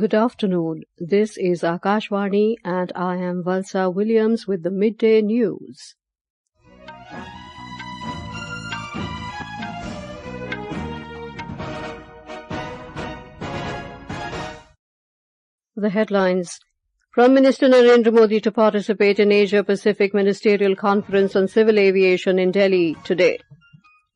Good afternoon. This is Akashvani and I am Valsa Williams with the midday news. The headlines. Prime Minister Narendra Modi to participate in Asia-Pacific Ministerial Conference on Civil Aviation in Delhi today.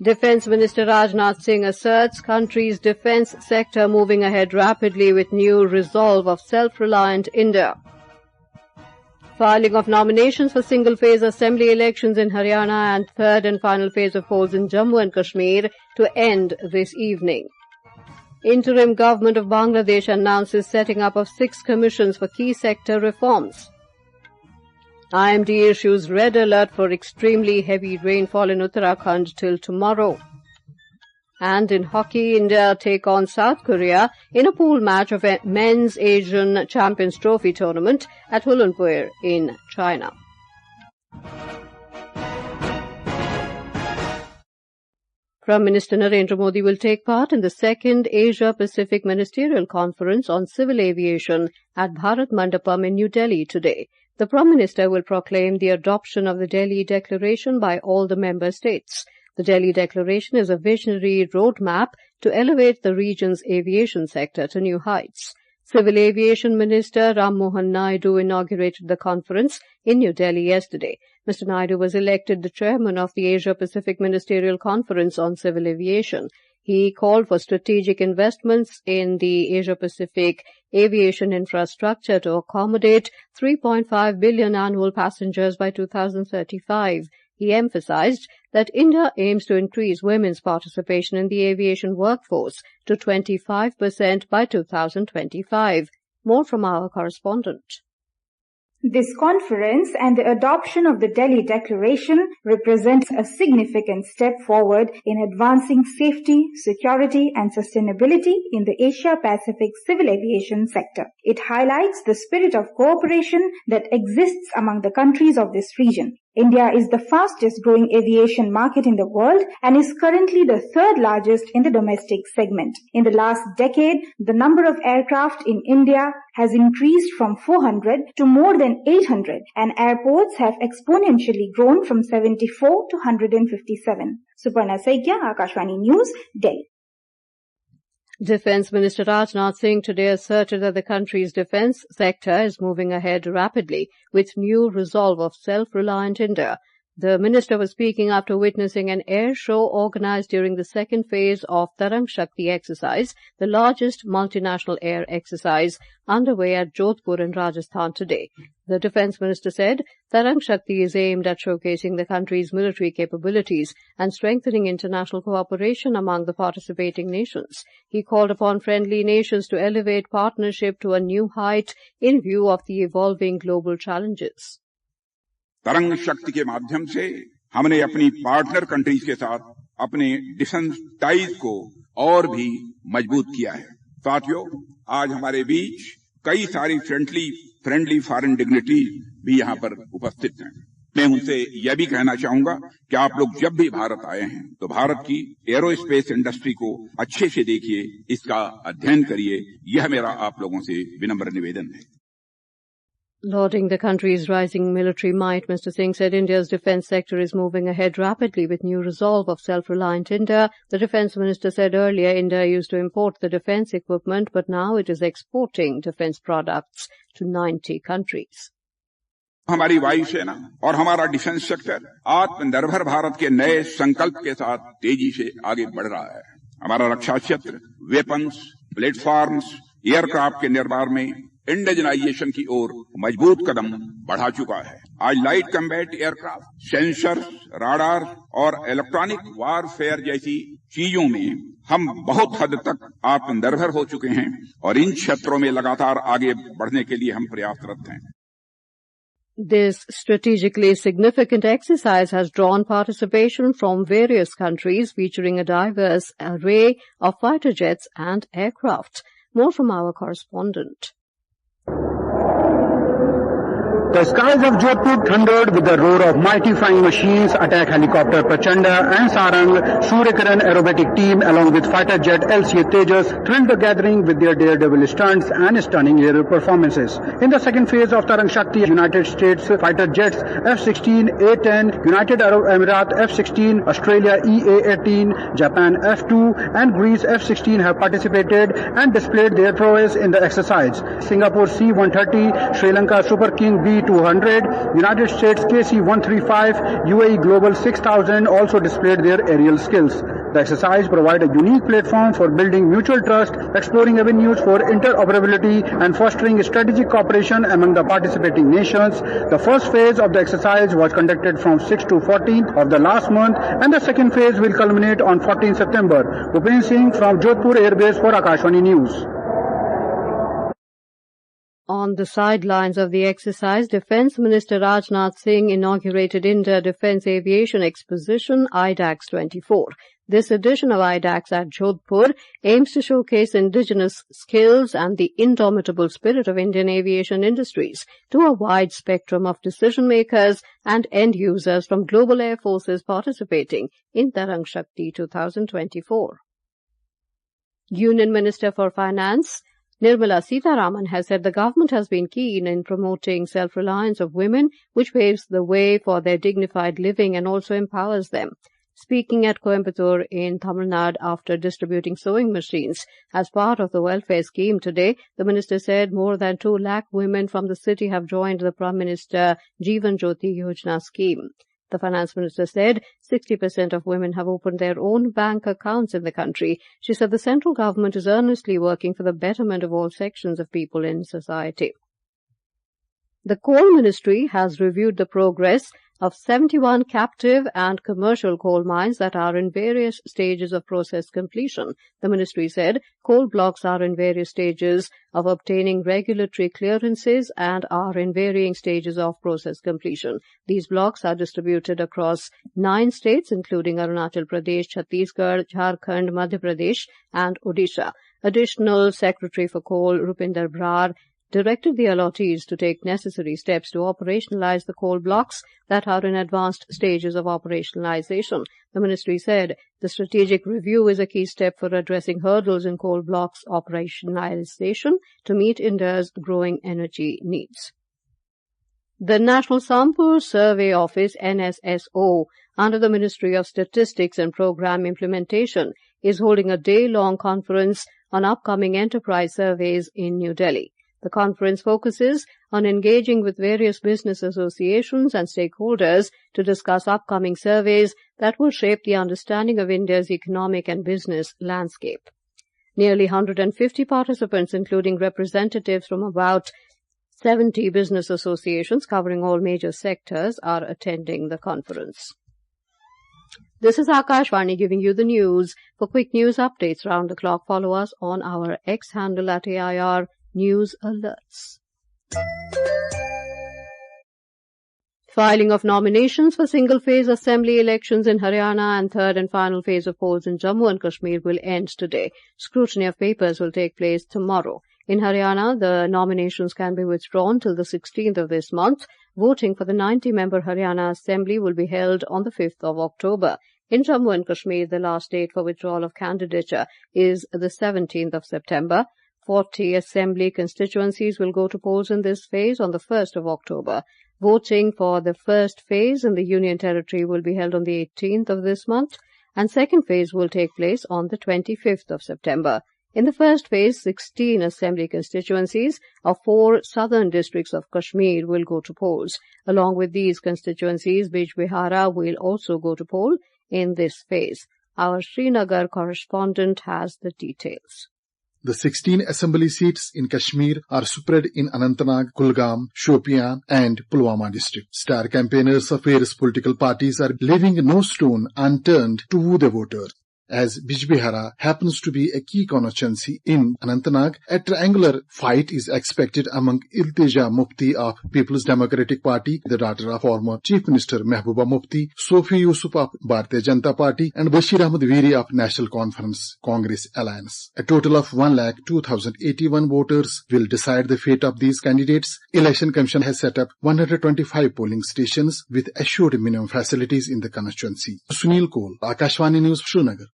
Defence Minister Rajnath Singh asserts country's defence sector moving ahead rapidly with new resolve of self-reliant India. Filing of nominations for single-phase assembly elections in Haryana and third and final phase of polls in Jammu and Kashmir to end this evening. Interim government of Bangladesh announces setting up of 6 commissions for key sector reforms. IMD issues red alert for extremely heavy rainfall in Uttarakhand till tomorrow. And in hockey, India take on South Korea in a pool match of a men's Asian Champions Trophy tournament at Hulunbuir in China. Prime Minister Narendra Modi will take part in the second Asia-Pacific Ministerial Conference on Civil Aviation at Bharat Mandapam in New Delhi today. The Prime Minister will proclaim the adoption of the Delhi Declaration by all the member states. The Delhi Declaration is a visionary roadmap to elevate the region's aviation sector to new heights. Civil Aviation Minister Ram Mohan Naidu inaugurated the conference in New Delhi yesterday. Mr. Naidu was elected the chairman of the Asia-Pacific Ministerial Conference on Civil Aviation. He called for strategic investments in the Asia-Pacific aviation infrastructure to accommodate 3.5 billion annual passengers by 2035. He emphasized that India aims to increase women's participation in the aviation workforce to 25% by 2025. More from our correspondent. This conference and the adoption of the Delhi Declaration represents a significant step forward in advancing safety, security and sustainability in the Asia-Pacific civil aviation sector. It highlights the spirit of cooperation that exists among the countries of this region. India is the fastest growing aviation market in the world and is currently the third largest in the domestic segment. In the last decade, the number of aircraft in India has increased from 400 to more than 800 and airports have exponentially grown from 74 to 157. Suparna Saikya, Akashvani News, Delhi. Defence Minister Rajnath Singh today asserted that the country's defence sector is moving ahead rapidly with new resolve of self-reliant India. The minister was speaking after witnessing an air show organised during the second phase of Tarang Shakti exercise, the largest multinational air exercise underway at Jodhpur in Rajasthan today. The defence minister said Tarang Shakti is aimed at showcasing the country's military capabilities and strengthening international cooperation among the participating nations. He called upon friendly nations to elevate partnership to a new height in view of the evolving global challenges. तरंग शक्ति के माध्यम से हमने अपनी partner countries के साथ अपने डिफेंस टाइज को और भी मजबूत किया है। साथियों, आज हमारे बीच कई सारी फ्रेंडली फॉरेन डिग्निटरीज भी यहाँ पर उपस्थित हैं। मैं उनसे यह भी कहना चाहूंगा कि आप लोग जब भी भारत आए हैं तो भारत की एरोस्पेस इंडस्ट्री को अच्छे से देखिए, इसका अध्ययन करिए। यह मेरा आप लोगों से विनम्र निवेदन है। Lauding the country's rising military might, Mr. Singh said India's defence sector is moving ahead rapidly with new resolve of self-reliant India. The defence minister said earlier India used to import the defence equipment, but now it is exporting defence products to 90 countries. हमारी वायुसेना और हमारा defence sector आत्मनिर्भर भारत के नए संकल्प के साथ तेजी से आगे बढ़ रहा है। हमारा रक्षा क्षेत्र वेपन्स, प्लेटफॉर्म्स, एयरक्राफ्ट के निर्माण में इंडिजनाइजेशन की ओर मजबूत कदम बढ़ा चुका है। आज light combat aircraft, sensors, radar और इलेक्ट्रॉनिक वारफेयर जैसी चीजों में हम बहुत हद तक आत्मनिर्भर हो चुके हैं और इन क्षेत्रों में लगातार आगे बढ़ने के लिए हम प्रयासरत हैं। This strategically significant exercise has drawn participation from various countries featuring a diverse array of fighter jets and aircraft. More from our correspondent. The skies of Jodhpur thundered with the roar of mighty flying machines, attack helicopter Prachanda and Sarang, Suryakaran aerobatic team along with fighter jet LCA Tejas thrilled the gathering with their daredevil stunts and stunning aerial performances. In the second phase of Tarang Shakti, United States fighter jets F-16, A-10, United Arab Emirates F-16, Australia EA-18, Japan F-2 and Greece F-16 have participated and displayed their prowess in the exercise. Singapore C-130, Sri Lanka Super King B-200, United States KC-135, UAE Global 6000 also displayed their aerial skills. The exercise provided a unique platform for building mutual trust, exploring avenues for interoperability and fostering strategic cooperation among the participating nations. The first phase of the exercise was conducted from 6th to 14th of the last month and the second phase will culminate on 14th September. Bhupen Singh from Jodhpur Air Base for Akashvani News. On the sidelines of the exercise, Defence Minister Rajnath Singh inaugurated India Defence Aviation Exposition IDAX 24. This edition of IDAX at Jodhpur aims to showcase indigenous skills and the indomitable spirit of Indian aviation industries to a wide spectrum of decision-makers and end users from global air forces participating in Tarang Shakti 2024. Union Minister for Finance Nirmala Sitharaman has said the government has been keen in promoting self-reliance of women, which paves the way for their dignified living and also empowers them. Speaking at Coimbatore in Tamil Nadu after distributing sewing machines as part of the welfare scheme today, the minister said more than 2 lakh women from the city have joined the Prime Minister Jeevan Jyoti Yojana scheme. The finance minister said 60% of women have opened their own bank accounts in the country. She said the central government is earnestly working for the betterment of all sections of people in society. The Coal Ministry has reviewed the progress of 71 captive and commercial coal mines that are in various stages of process completion. The ministry said coal blocks are in various stages of obtaining regulatory clearances and are in varying stages of process completion. These blocks are distributed across 9 states, including Arunachal Pradesh, Chhattisgarh, Jharkhand, Madhya Pradesh, and Odisha. Additional Secretary for Coal, Rupinder Brar, directed the allottees to take necessary steps to operationalize the coal blocks that are in advanced stages of operationalization. The ministry said the strategic review is a key step for addressing hurdles in coal blocks operationalization to meet India's growing energy needs. The National Sample Survey Office, NSSO, under the Ministry of Statistics and Program Implementation, is holding a day-long conference on upcoming enterprise surveys in New Delhi. The conference focuses on engaging with various business associations and stakeholders to discuss upcoming surveys that will shape the understanding of India's economic and business landscape. Nearly 150 participants, including representatives from about 70 business associations covering all major sectors, are attending the conference. This is Akashvani giving you the news. For quick news updates round the clock, follow us on our X handle at AIR News Alerts. Filing of nominations for single-phase assembly elections in Haryana and third and final phase of polls in Jammu and Kashmir will end today. Scrutiny of papers will take place tomorrow. In Haryana, the nominations can be withdrawn till the 16th of this month. Voting for the 90-member Haryana Assembly will be held on the 5th of October. In Jammu and Kashmir, the last date for withdrawal of candidature is the 17th of September. 40 assembly constituencies will go to polls in this phase on the 1st of October. Voting for the first phase in the Union Territory will be held on the 18th of this month, and second phase will take place on the 25th of September. In the first phase, 16 assembly constituencies of 4 southern districts of Kashmir will go to polls. Along with these constituencies, Bijbihara will also go to poll in this phase. Our Srinagar correspondent has the details. The 16 assembly seats in Kashmir are spread in Anantnag, Kulgam, Shopian and Pulwama districts. Star campaigners of various political parties are leaving no stone unturned to woo the voters. As Bijbehara happens to be a key constituency in Anantnag, a triangular fight is expected among Iltija Mufti of People's Democratic Party, the daughter of former Chief Minister Mehbooba Mufti, Sophie Yusuf of Bharatiya Janata Party, and Bashir Ahmed Veeri of National Conference Congress Alliance. A total of 1,02,081 voters will decide the fate of these candidates. Election Commission has set up 125 polling stations with assured minimum facilities in the constituency. Sunil Kohl, Akashvani News, Srinagar.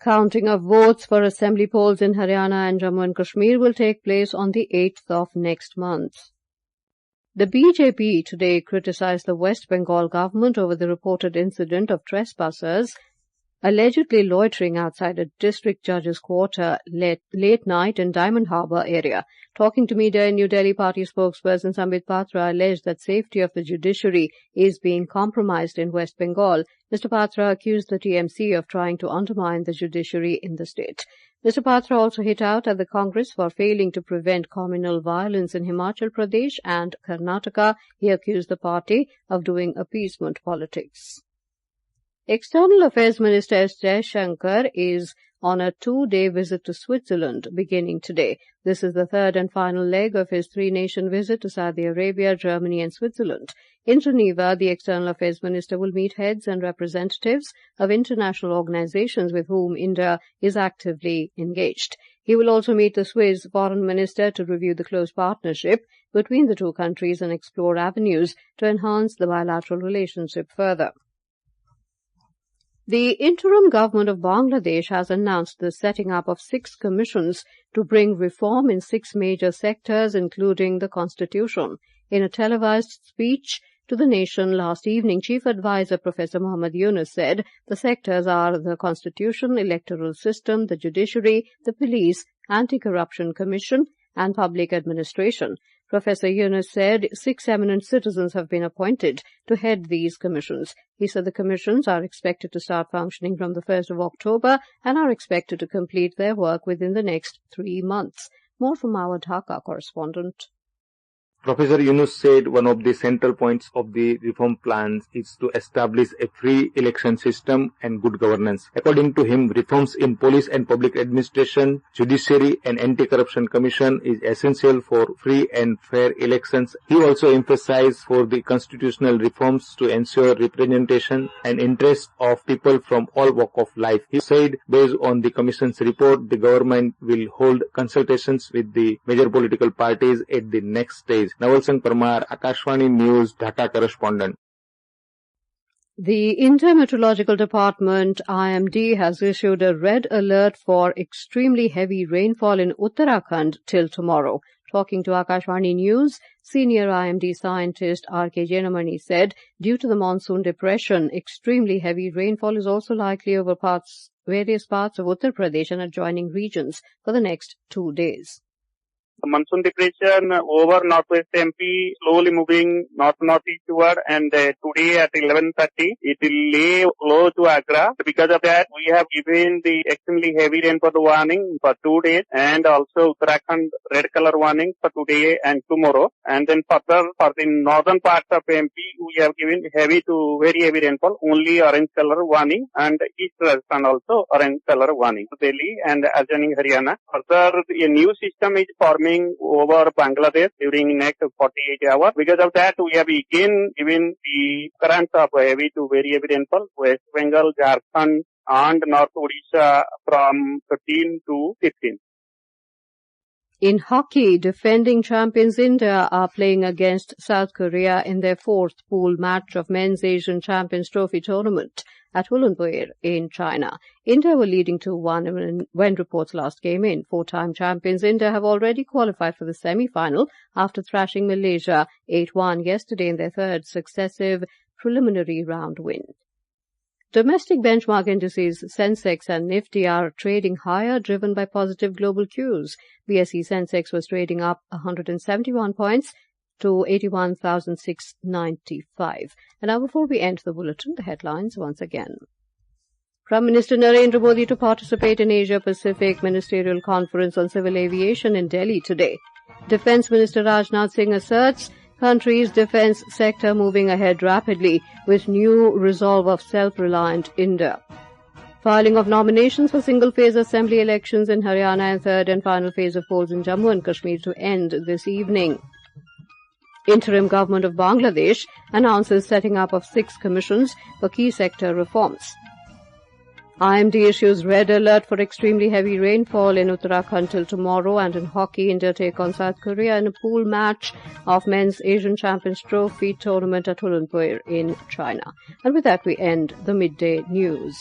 Counting of votes for assembly polls in Haryana and Jammu and Kashmir will take place on the 8th of next month. The BJP today criticized the West Bengal government over the reported incident of trespassers allegedly loitering outside a district judge's quarter late night in Diamond Harbour area. Talking to media in New Delhi, party spokesperson Sambit Patra alleged that safety of the judiciary is being compromised in West Bengal. Mr. Patra accused the TMC of trying to undermine the judiciary in the state. Mr. Patra also hit out at the Congress for failing to prevent communal violence in Himachal Pradesh and Karnataka. He accused the party of doing appeasement politics. External Affairs Minister S. Jaishankar is on a 2-day visit to Switzerland beginning today. This is the third and final leg of his 3-nation visit to Saudi Arabia, Germany and Switzerland. In Geneva, the External Affairs Minister will meet heads and representatives of international organizations with whom India is actively engaged. He will also meet the Swiss Foreign Minister to review the close partnership between the two countries and explore avenues to enhance the bilateral relationship further. The interim government of Bangladesh has announced the setting up of 6 commissions to bring reform in 6 major sectors, including the constitution. In a televised speech to the nation last evening, Chief Advisor Professor Muhammad Yunus said the sectors are the constitution, electoral system, the judiciary, the police, anti-corruption commission, and public administration. Professor Yunus said 6 eminent citizens have been appointed to head these commissions. He said the commissions are expected to start functioning from the 1st of October and are expected to complete their work within the next 3 months. More from our Dhaka correspondent. Professor Yunus said one of the central points of the reform plans is to establish a free election system and good governance. According to him, reforms in police and public administration, judiciary and anti-corruption commission is essential for free and fair elections. He also emphasized for the constitutional reforms to ensure representation and interest of people from all walks of life. He said based on the commission's report, the government will hold consultations with the major political parties at the next stage. Naval Singh Parmar, Akashvani News, Dhaka correspondent. The India Meteorological Department, IMD, has issued a red alert for extremely heavy rainfall in Uttarakhand till tomorrow. Talking to Akashvani News, senior IMD scientist R.K. Jenamani said, due to the monsoon depression, extremely heavy rainfall is also likely over various parts of Uttar Pradesh and adjoining regions for the next 2 days. The monsoon depression over northwest MP, slowly moving north-northeastward, and today at 11:30, it will lay low to Agra. Because of that, we have given the extremely heavy rainfall warning for 2 days, and also Uttarakhand red color warning for today and tomorrow. And then further, for the northern parts of MP, we have given heavy to very heavy rainfall, only orange color warning, and East Rajasthan also orange color warning. Delhi and adjoining Haryana. Further, a new system is forming over Bangladesh during next 48 hours. Because of that, we have again given the currents of heavy to very heavy rainfall, West Bengal, Jharkhand and North Odisha from 13 to 15. In hockey, defending champions India are playing against South Korea in their 4th pool match of Men's Asian Champions Trophy tournament at Hulunbuir in China. India were leading 2-1 when reports last came in. 4-time champions India have already qualified for the semi-final after thrashing Malaysia 8-1 yesterday in their 3rd successive preliminary round win. Domestic benchmark indices Sensex and Nifty are trading higher, driven by positive global cues. BSE Sensex was trading up 171 points to 81,695. And now before we end the bulletin, the headlines once again. Prime Minister Narendra Modi to participate in Asia-Pacific Ministerial Conference on Civil Aviation in Delhi today. Defence Minister Rajnath Singh asserts country's defence sector moving ahead rapidly with new resolve of self-reliant India. Filing of nominations for single-phase assembly elections in Haryana and third and final phase of polls in Jammu and Kashmir to end this evening. Interim government of Bangladesh announces setting up of 6 commissions for key sector reforms. IMD issues red alert for extremely heavy rainfall in Uttarakhand till tomorrow, and in hockey, India take on South Korea in a pool match of Men's Asian Champions Trophy tournament at Hulunbuir in China. And with that, we end the midday news.